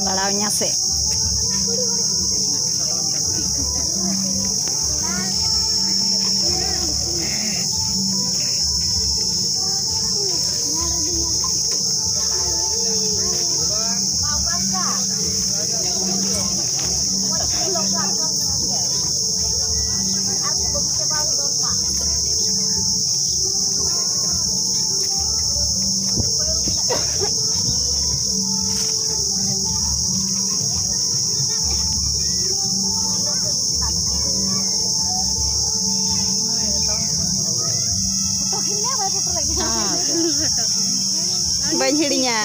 Balaunya sih. Banjirnya.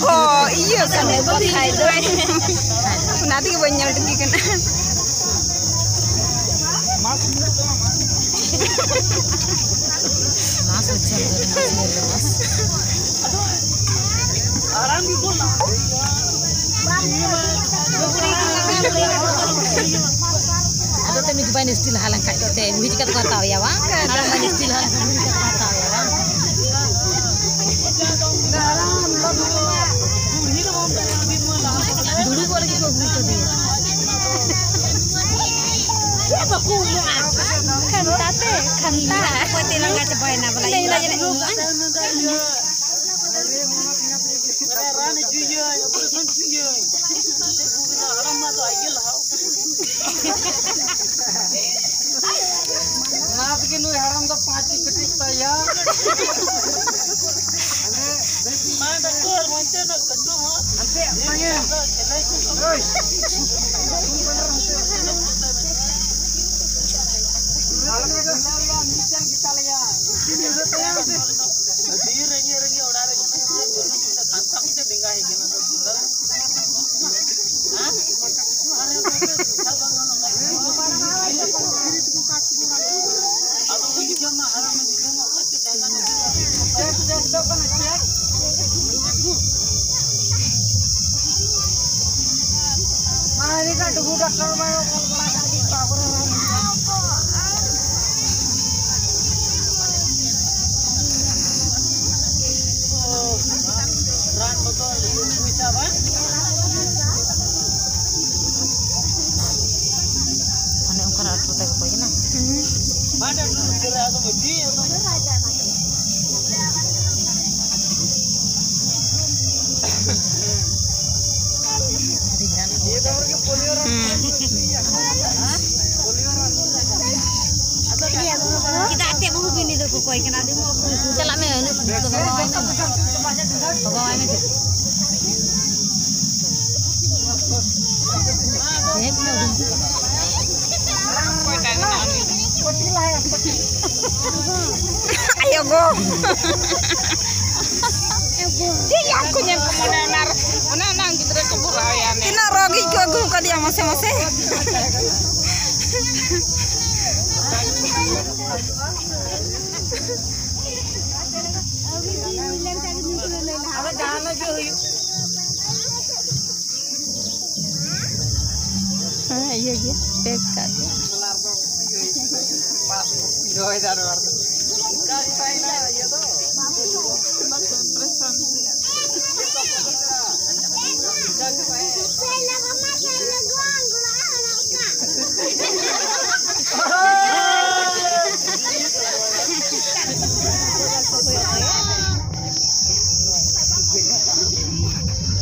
Oh iya kan nanti banyak lagi kan. Ada temi kubain istilah halang kai to te wiji kat tahu ya bang halang ban istilah halang wiji kat tahu ya bang dulu ko lagi ko buto dia siapa kumu kanta ko tilang ga cepai na bala ila Rani cuy, operation cuy. Haram mah tuh aja lah. Nah, bikin lu haram tuh pasti ketik saya. Mana tuh macam nak ketuk mah? Ampe, panggil. Oi. Kita lihat. Ini udah tayang sih. Tadi rengi orang kantang itu dengar gimana benar? Hah? Atau begitu mah haram begitu mah pasti jangan. Cek depan cek. Nah ini kan dulu dokter mau kalau di power. Ran betul bisa apa? Mana ungkar aku tak apa ya nak? Mana dulu kira aku mesti atau? Ini kalau ke polioran. Polioran. Kita atik buku ini tuh koi kena dia mau celak me ini bawa ini ayo go dia aku nyampe mana nang gitu keburayan ini rogi aku ke dia masing-masing iya dia dekat pas joy darurat ya tuh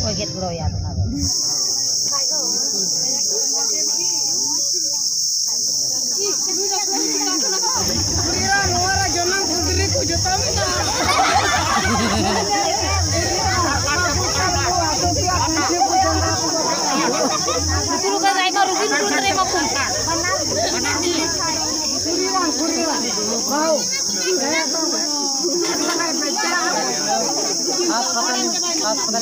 Waget bro ya tenaga. Kuriran ora jonang putri ku jotam ta. Disuruh ka rai baru bin ku terima pun. Kuriran. Mau. Asal